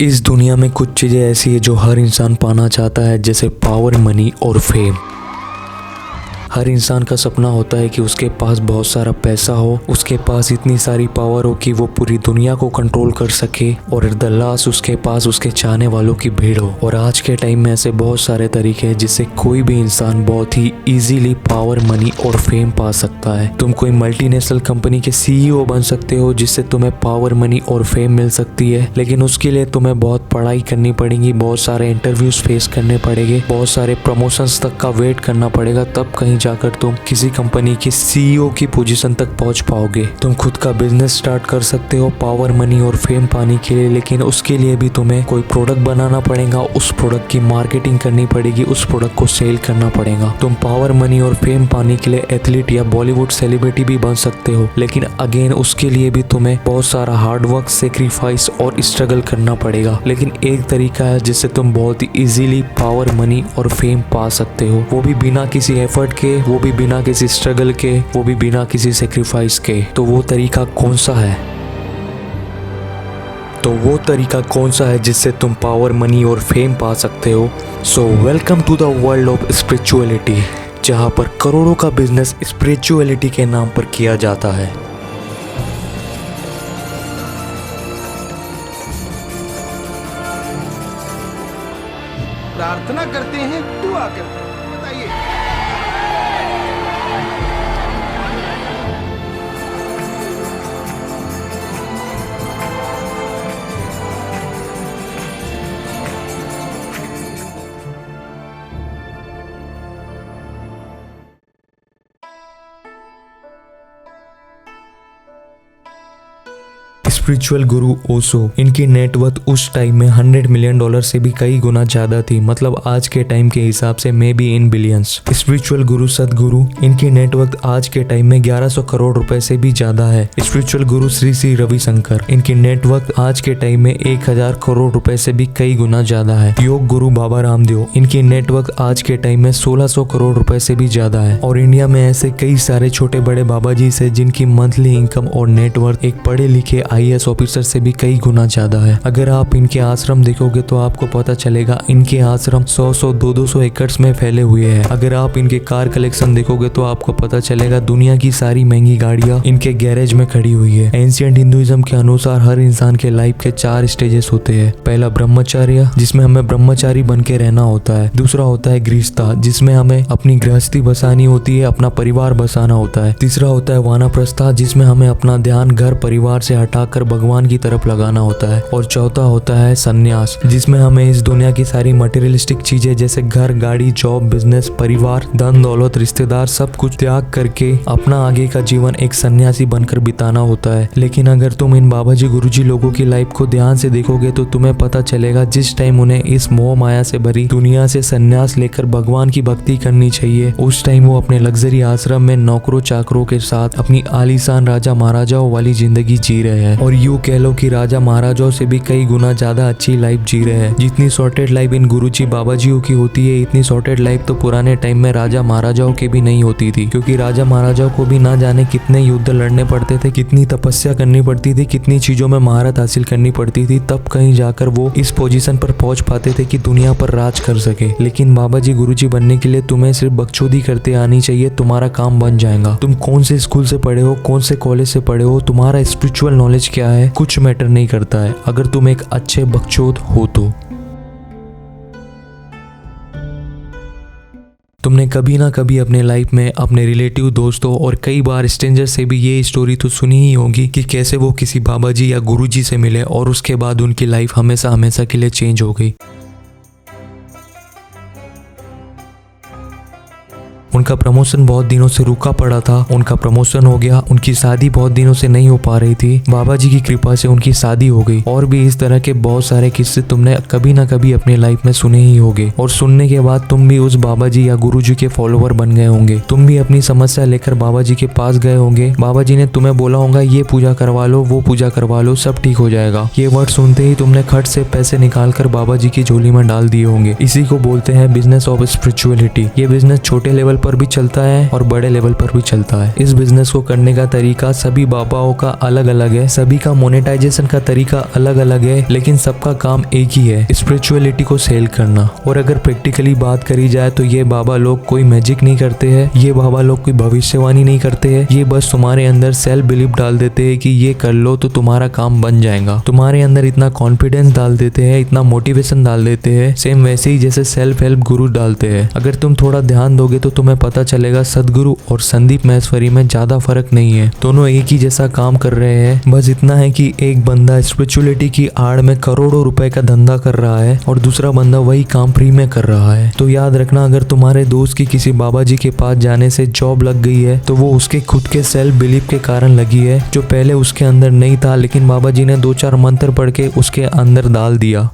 इस दुनिया में कुछ चीज़ें ऐसी है जो हर इंसान पाना चाहता है, जैसे पावर, मनी और फेम। हर इंसान का सपना होता है कि उसके पास बहुत सारा पैसा हो, उसके पास इतनी सारी पावर हो कि वो पूरी दुनिया को कंट्रोल कर सके और एट द लास्ट उसके पास उसके चाहने वालों की भीड़ हो। और आज के टाइम में ऐसे बहुत सारे तरीके हैं जिससे कोई भी इंसान बहुत ही इजीली पावर, मनी और फेम पा सकता है। तुम कोई मल्टीनेशनल कंपनी के सीईओ बन सकते हो जिससे तुम्हें पावर, मनी और फेम मिल सकती है, लेकिन उसके लिए तुम्हें बहुत पढ़ाई करनी पड़ेगी, बहुत सारे इंटरव्यूज फेस करने पड़ेंगे, बहुत सारे प्रमोशंस तक का वेट करना पड़ेगा, तब कहीं जाकर तुम किसी कंपनी के सीईओ की पोजीशन तक पहुंच पाओगे। तुम खुद का बिजनेस स्टार्ट कर सकते हो पावर, मनी और फेम पाने के लिए, लेकिन उसके लिए भी तुम्हें कोई प्रोडक्ट बनाना पड़ेगा, उस प्रोडक्ट की मार्केटिंग करनी पड़ेगी, उस प्रोडक्ट को सेल करना पड़ेगा। तुम पावर, मनी और फेम पाने के लिए एथलीट या बॉलीवुड सेलिब्रिटी भी बन सकते हो, लेकिन अगेन उसके लिए भी तुम्हें बहुत सारा हार्डवर्क, सेक्रीफाइस और स्ट्रगल करना पड़ेगा। लेकिन एक तरीका है जिससे तुम बहुत ही इजीली पावर, मनी और फेम पा सकते हो, वो भी बिना किसी एफर्ट के, वो भी बिना किसी स्ट्रगल के, वो भी बिना किसी सेक्रीफाइस के। तो वो तरीका कौन सा है? जिससे तुम पावर, मनी और फेम पा सकते हो? So welcome to the world of spirituality, जहां पर करोड़ों का बिजनेस स्पिरिचुअलिटी के नाम पर किया जाता है। प्रार्थना करते हैं, दुआ करते हैं, बताइए। स्पिरिचुअल गुरु ओशो, इनकी नेटवर्थ उस टाइम में $100 मिलियन से भी कई गुना ज्यादा थी, मतलब आज के टाइम के हिसाब से may be in billions. Spiritual गुरु सदगुरु, इनकी नेटवर्थ आज के टाइम में 1100 करोड़ रुपए से भी ज्यादा है। स्पिरिचुअल गुरु श्री श्री रविशंकर, इनकी नेटवर्थ आज के टाइम में 1000 करोड़ रुपए से भी कई गुना ज्यादा है। योग गुरु बाबा रामदेव, इनकी नेटवर्थ आज के टाइम में 1600 करोड़ रुपए से भी ज्यादा है। और इंडिया में ऐसे कई सारे छोटे बड़े बाबा जी से जिनकी मंथली इनकम और नेटवर्थ एक पढ़े लिखे IAS ऑफिसर से भी कई गुना ज्यादा है। अगर आप इनके आश्रम देखोगे तो आपको पता चलेगा इनके आश्रम 100-100, 200-200 एकड़ में फैले हुए हैं। अगर आप इनके कार कलेक्शन देखोगे तो आपको पता चलेगा दुनिया की सारी महंगी गाड़ियां इनके गैरेज में खड़ी हुई है। एंशिएंट हिंदुइज्म के अनुसार हर इंसान के लाइफ के 4 स्टेजेस होते हैं। पहला ब्रह्मचर्य, जिसमें हमें ब्रह्मचारी बन के रहना होता है। दूसरा होता है गृहस्था, जिसमें हमें अपनी गृहस्थी बसानी होती है, अपना परिवार बसाना होता है। तीसरा होता है वानप्रस्था, जिसमें हमें अपना ध्यान घर परिवार से हटाकर भगवान की तरफ लगाना होता है। और चौथा होता है सन्यास, जिसमें हमें इस दुनिया की सारी मटेरियलिस्टिक चीजें जैसे घर, गाड़ी, जॉब, बिजनेस, परिवार, धन दौलत, रिश्तेदार, सब कुछ त्याग करके अपना आगे का जीवन एक सन्यासी बनकर बिताना होता है। लेकिन अगर तुम इन बाबा जी, गुरु जी लोगों की लाइफ को ध्यान से देखोगे तो तुम्हें पता चलेगा जिस टाइम उन्हें इस मोह माया से भरी दुनिया से सन्यास लेकर भगवान की भक्ति करनी चाहिए, उस टाइम वो अपने लग्जरी आश्रम में नौकरों चाकरों के साथ अपनी आलीशान राजा महाराजाओं वाली जिंदगी जी रहे हैं। और यूं कह लो कि राजा महाराजाओं से भी कई गुना ज्यादा अच्छी लाइफ जी रहे हैं। जितनी सॉर्टेड लाइफ इन गुरुजी बाबाजियों की होती है, इतनी सॉर्टेड लाइफ तो पुराने टाइम में राजा महाराजाओं की भी नहीं होती थी, क्योंकि राजा महाराजाओं को भी ना जाने कितने युद्ध लड़ने पड़ते थे, कितनी तपस्या करनी पड़ती थी, कितनी चीजों में महारत हासिल करनी पड़ती थी, तब कहीं जाकर वो इस पोजीशन पर पहुंच पाते थे कि दुनिया पर राज कर सके। लेकिन बाबा जी, गुरु जी बनने के लिए तुम्हें सिर्फ बकचोदी करते आनी चाहिए, तुम्हारा काम बन जाएगा। तुम कौन से स्कूल से पढ़े हो, कौन से कॉलेज से पढ़े हो, तुम्हारा स्पिरिचुअल नॉलेज क्या है, कुछ मैटर नहीं करता है अगर तुम एक अच्छे बकचोद हो तो। तुमने कभी ना कभी अपने लाइफ में अपने रिलेटिव, दोस्तों और कई बार स्ट्रेंजर से भी ये स्टोरी तो सुनी ही होगी कि कैसे वो किसी बाबा जी या गुरु जी से मिले और उसके बाद उनकी लाइफ हमेशा हमेशा के लिए चेंज हो गई। उनका प्रमोशन बहुत दिनों से रुका पड़ा था, उनका प्रमोशन हो गया। उनकी शादी बहुत दिनों से नहीं हो पा रही थी, बाबा जी की कृपा से उनकी शादी हो गई। और भी इस तरह के बहुत सारे किस्से तुमने कभी ना कभी अपनी लाइफ में सुने ही होंगे। और सुनने के बाद तुम भी उस बाबा जी या गुरु जी के फॉलोवर बन गए होंगे। तुम भी अपनी समस्या लेकर बाबा जी के पास गए होंगे। बाबा जी ने तुम्हें बोला होगा ये पूजा करवा लो, वो पूजा करवा लो, सब ठीक हो जाएगा। ये वर्ड सुनते ही तुमने खट से पैसे निकालकर बाबा जी की झोली में डाल दिए होंगे। इसी को बोलते हैं बिजनेस ऑफ स्पिरिचुअलिटी। ये बिजनेस छोटे लेवल पर पर भी चलता है और बड़े लेवल पर भी चलता है। इस बिजनेस को करने का तरीका सभी बाबाओं का अलग अलग है, सभी का मोनेटाइजेशन का तरीका अलग अलग है, लेकिन सबका काम एक ही है, स्पिरिचुअलिटी को सेल करना। और अगर प्रैक्टिकली बात करी जाए तो ये बाबा लोग कोई मैजिक नहीं करते हैं, ये बाबा लोग कोई भविष्यवाणी नहीं करते हैं, ये बस तुम्हारे अंदर सेल्फ बिलीफ डाल देते हैं कि ये कर लो तो तुम्हारा काम बन जाएगा। तुम्हारे अंदर इतना कॉन्फिडेंस डाल देते हैं, इतना मोटिवेशन डाल देते हैं, सेम वैसे ही जैसे सेल्फ हेल्प गुरु डालते हैं। अगर तुम थोड़ा ध्यान दोगे तो तुम्हें पता चलेगा सदगुरु और संदीप महेश्वरी में ज्यादा फर्क नहीं है, दोनों एक ही जैसा काम कर रहे हैं। बस इतना है कि एक बंदा स्पिरिचुअलिटी की आड़ में करोड़ों रुपए का धंधा कर रहा है और दूसरा बंदा वही काम फ्री में कर रहा है। तो याद रखना, अगर तुम्हारे दोस्त की किसी बाबा जी के पास जाने से जॉब लग गई है तो वो उसके खुद के सेल्फ बिलीफ के कारण लगी है, जो पहले उसके अंदर नहीं था, लेकिन बाबा जी ने 2-4 मंत्र पढ़ के उसके अंदर डाल दिया।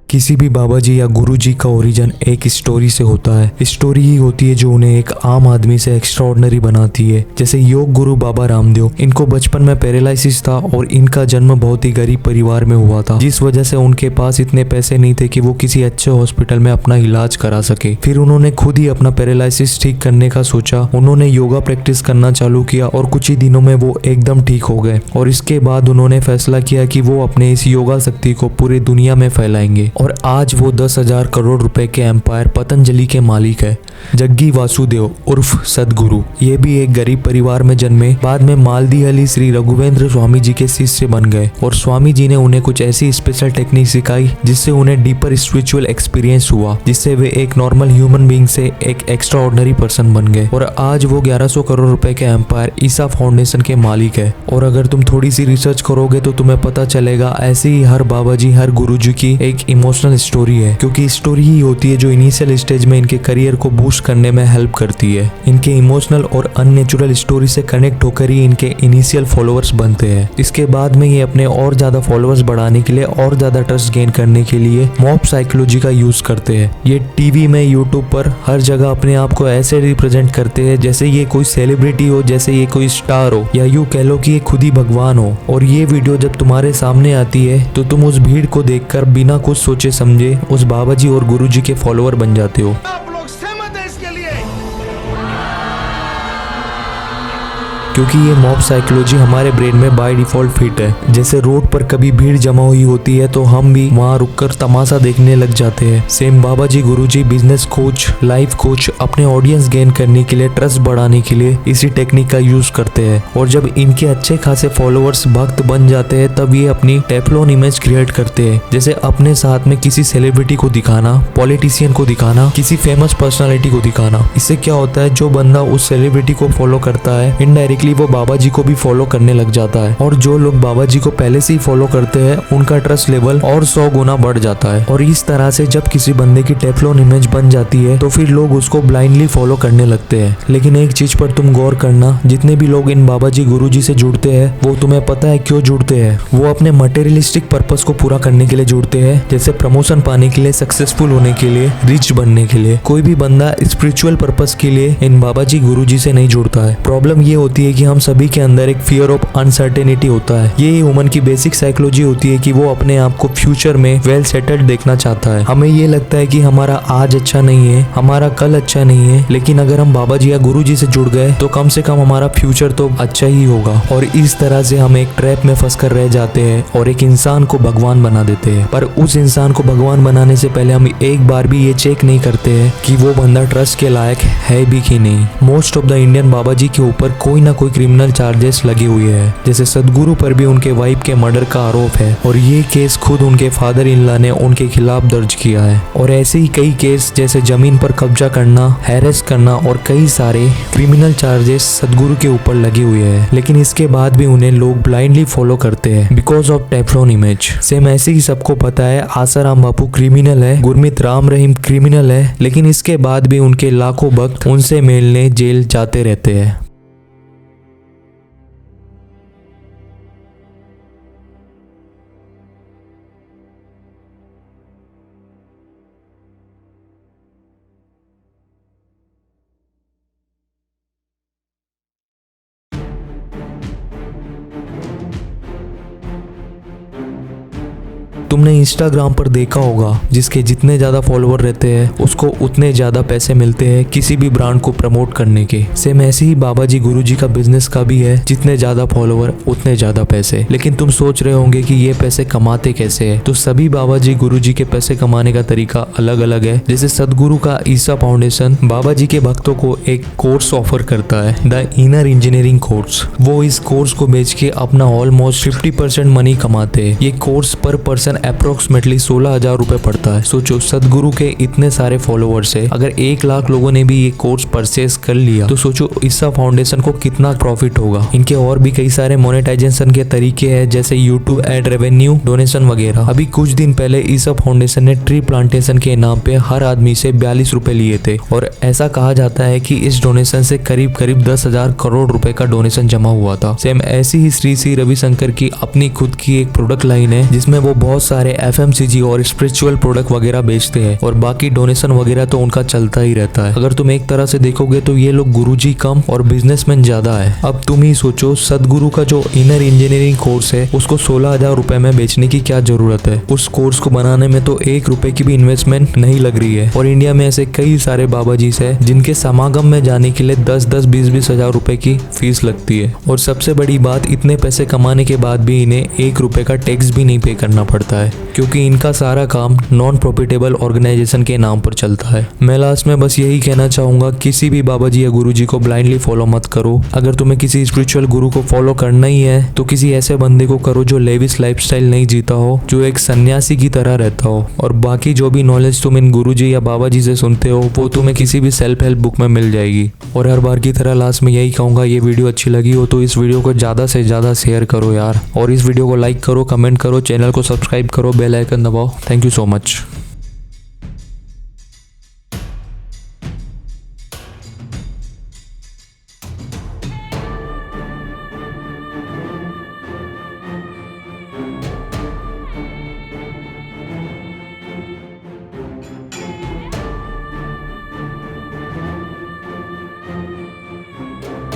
किसी भी बाबा जी या गुरु जी का ओरिजिन एक स्टोरी से होता है। स्टोरी ही होती है जो उन्हें एक आम आदमी से एक्स्ट्राऑर्डिनरी बनाती है। जैसे योग गुरु बाबा रामदेव, इनको बचपन में पैरालिसिस था और इनका जन्म बहुत ही गरीब परिवार में हुआ था, जिस वजह से उनके पास इतने पैसे नहीं थे कि वो किसी अच्छे हॉस्पिटल में अपना इलाज करा सके। फिर उन्होंने खुद ही अपना पैरालिसिस ठीक करने का सोचा, उन्होंने योगा प्रैक्टिस करना चालू किया और कुछ ही दिनों में वो एकदम ठीक हो गए। और इसके बाद उन्होंने फैसला किया कि वो अपने इस योगा शक्ति को पूरी दुनिया में फैलाएंगे और आज वो 10,000 करोड़ रुपए के एम्पायर पतंजलि के मालिक है। जग्गी वासुदेव उर्फ सदगुरु, ये भी एक गरीब परिवार में जन्मे, बाद में मालदी अली श्री रघुवेंद्र स्वामी जी के शिष्य बन गए और स्वामी जी ने उन्हें कुछ ऐसी स्पेशल टेक्निक सिखाई जिससे उन्हें डीपर स्पिरिचुअल एक्सपीरियंस हुआ, जिससे वे एक नॉर्मल ह्यूमन बीइंग से एक एक्स्ट्रा ऑर्डिनरी पर्सन बन गए और आज वो 1100 करोड़ रुपए के एम्पायर ईसा फाउंडेशन के मालिक है। और अगर तुम थोड़ी सी रिसर्च करोगे तो तुम्हें पता चलेगा ऐसे ही हर बाबा जी, हर गुरु जी की एक इमोशनल स्टोरी है, क्योंकि स्टोरी ही होती है जो इनिशियल स्टेज में इनके करियर को बूस्ट करने में हेल्प करती है। इनके इमोशनल और अननेचुरल स्टोरी से कनेक्ट होकर ही इनके इनिशियल फॉलोअर्स बनते हैं। इसके बाद में ये अपने और ज्यादा फॉलोअर्स बढ़ाने के लिए और ज्यादा ट्रस्ट गेन करने के लिए मॉब साइकोलॉजी का यूज करते हैं। ये टीवी में, यूट्यूब पर हर जगह अपने आप को ऐसे रिप्रेजेंट करते हैं जैसे ये कोई सेलिब्रिटी हो, जैसे ये कोई स्टार हो, या यूं कह लो कि ये खुद ही भगवान हो। और ये वीडियो जब तुम्हारे सामने आती है तो तुम उस भीड़ को देखकर बिना कुछ सोचे समझे उस बाबा जी और गुरु जी के फॉलोअर बन जाते हो। आप लोग सहमत हैं इसके लिए? क्योंकि ये मॉब साइकोलॉजी हमारे ब्रेन में बाय डिफॉल्ट फिट है। जैसे रोड पर कभी भीड़ जमा हुई होती है तो हम भी वहाँ रुककर तमाशा देखने लग जाते हैं। सेम बाबा जी, गुरु जी, बिजनेस कोच, लाइफ कोच अपने ऑडियंस गेन करने के लिए, ट्रस्ट बढ़ाने के लिए इसी टेक्निक का यूज करते हैं। और जब इनके अच्छे खासे फॉलोअर्स भक्त बन जाते हैं तब ये अपनी टेफ्लॉन इमेज क्रिएट करते हैं। जैसे अपने साथ में किसी सेलिब्रिटी को दिखाना, पॉलिटिशियन को दिखाना, किसी फेमस पर्सनालिटी को दिखाना। इससे क्या होता है, जो बंदा उस सेलिब्रिटी को फॉलो करता है इनडायरेक्टली वो बाबा जी को भी फॉलो करने लग जाता है। और जो लोग बाबा जी को पहले से ही फॉलो करते हैं उनका ट्रस्ट लेवल और 100 गुना बढ़ जाता है। और इस तरह से जब किसी बंदे की टेफ्लॉन इमेज बन जाती है तो फिर लोग उसको ब्लाइंडली फॉलो करने लगते हैं। लेकिन एक चीज पर तुम गौर करना, जितने भी लोग इन बाबा जी, गुरु जी से जुड़ते हैं वो तुम्हें पता है क्यों जुड़ते हैं? वो अपने मटेरियलिस्टिक पर्पस को पूरा करने के लिए जुड़ते हैं, जैसे प्रमोशन पाने के लिए, सक्सेसफुल होने के लिए, रिच बनने के लिए। कोई भी बंदा स्पिरिचुअल पर्पस के लिए इन बाबा जी, गुरु जी से नहीं जुड़ता है। प्रॉब्लम ये होती है कि हम सभी के अंदर एक फियर ऑफ अनसर्टेनिटी होता है। ये ह्यूमन की बेसिक साइकोलॉजी होती है कि वो अपने आप को फ्यूचर में वेल सेटल्ड देखना चाहता है। हमें ये लगता है कि हमारा आज अच्छा नहीं है, हमारा कल अच्छा नहीं है, लेकिन अगर हम बाबा जी या गुरु जी से जुड़ गए तो कम से कम हमारा फ्यूचर तो अच्छा ही होगा। और इस तरह से हम एक ट्रैप में फंस कर रह जाते हैं और एक इंसान को भगवान बना देते हैं। पर उस इंसान को भगवान बनाने से पहले हम एक बार भी ये चेक नहीं करते हैं कि वो बंदा ट्रस्ट के लायक है भी कि नहीं। मोस्ट ऑफ द इंडियन बाबा जी के ऊपर कोई ना कोई क्रिमिनल चार्जेस लगे हुए हैं। जैसे सदगुरु पर भी उनके वाइफ के मर्डर का आरोप है और ये केस खुद उनके फादर इन लॉ ने उनके खिलाफ दर्ज किया है। और ऐसे ही कई केस जैसे जमीन पर कब्जा करना, हैरेस करना और कई सारे क्रिमिनल चार्जेस सदगुरु के ऊपर लगे हुए हैं। लेकिन इसके बाद भी उन्हें लोग ब्लाइंडली फॉलो करते हैं because of Teflon image. Same ऐसे ही सबको पता है आसाराम बापू क्रिमिनल है, गुरमीत राम रहीम क्रिमिनल है, लेकिन इसके बाद भी उनके लाखों भक्त उनसे मिलने जेल जाते रहते हैं। तुमने इंस्टाग्राम पर देखा होगा, जिसके जितने ज्यादा फॉलोवर रहते हैं उसको उतने ज्यादा पैसे मिलते हैं किसी भी ब्रांड को प्रमोट करने के। सेम ऐसे ही बाबा जी गुरुजी का बिजनेस का भी है, जितने ज्यादा फॉलोवर उतने ज्यादा पैसे। लेकिन तुम सोच रहे होंगे कि ये पैसे कमाते कैसे है, तो सभी बाबा जी गुरुजी के पैसे कमाने का तरीका अलग अलग है। जैसे सदगुरु का ईसा फाउंडेशन बाबा जी के भक्तों को एक कोर्स ऑफर करता है, द इनर इंजीनियरिंग कोर्स। वो इस कोर्स को बेच के अपना ऑलमोस्ट 50% मनी कमाते हैं। ये कोर्स पर पर्सन अप्रोक्सीमेटली 16,000 रुपए पड़ता है। सोचो, सदगुरु के इतने सारे फॉलोवर्स है, अगर 1 लाख लोगों ने भी ये कोर्स परचेस कर लिया तो सोचो ईसा फाउंडेशन को कितना प्रॉफिट होगा। इनके और भी कई सारे मोनेटाइजेशन के तरीके हैं, जैसे यूट्यूब एड रेवेन्यू, डोनेशन वगैरह। अभी कुछ दिन पहले ईसा फाउंडेशन ने ट्री प्लांटेशन के नाम पे हर आदमी से 42 रुपए लिए थे, और ऐसा कहा जाता है कि इस डोनेशन से करीब 10,000 करोड़ रुपए का डोनेशन जमा हुआ था। सेम ऐसी ही श्री रविशंकर की अपनी खुद की एक प्रोडक्ट लाइन है, जिसमें वो बहुत सारे FMCG और स्पिरिचुअल प्रोडक्ट वगैरह बेचते हैं, और बाकी डोनेशन वगैरह तो उनका चलता ही रहता है। अगर तुम एक तरह से देखोगे तो ये लोग गुरुजी कम और बिजनेसमैन ज्यादा है। अब तुम ही सोचो, सदगुरु का जो इनर इंजीनियरिंग कोर्स है उसको 16,000 रुपए में बेचने की क्या जरूरत है। उस कोर्स को बनाने में तो 1 रुपए की भी इन्वेस्टमेंट नहीं लग रही है। और इंडिया में ऐसे कई सारे बाबा जी है जिनके समागम में जाने के लिए 10-10, 20-20 हजार रुपए की फीस लगती है। और सबसे बड़ी बात, इतने पैसे कमाने के बाद भी इन्हें 1 रुपए का टैक्स भी नहीं पे करना पड़ता है, क्योंकि इनका सारा काम नॉन प्रॉफिटेबल ऑर्गेनाइजेशन के नाम पर चलता है। मैं लास्ट में बस यही कहना चाहूंगा, किसी भी बाबा जी या गुरु जी को ब्लाइंडली फॉलो मत करो। अगर तुम्हें किसी स्पिरिचुअल गुरु को फॉलो करना ही है तो किसी ऐसे बंदे को करो जो लेविश लाइफस्टाइल नहीं जीता हो, जो एक सन्यासी की तरह रहता हो। और बाकी जो भी नॉलेज तुम इन गुरु जी या बाबा जी से सुनते हो वो तुम्हें किसी भी सेल्फ हेल्प बुक में मिल जाएगी। और हर बार की तरह लास्ट में यही कहूंगा, ये वीडियो अच्छी लगी हो तो इस वीडियो को ज्यादा से ज्यादा शेयर करो यार, और इस वीडियो को लाइक करो, कमेंट करो, चैनल को सब्सक्राइब करो, बेल आइकन दबाओ। Thank you so much.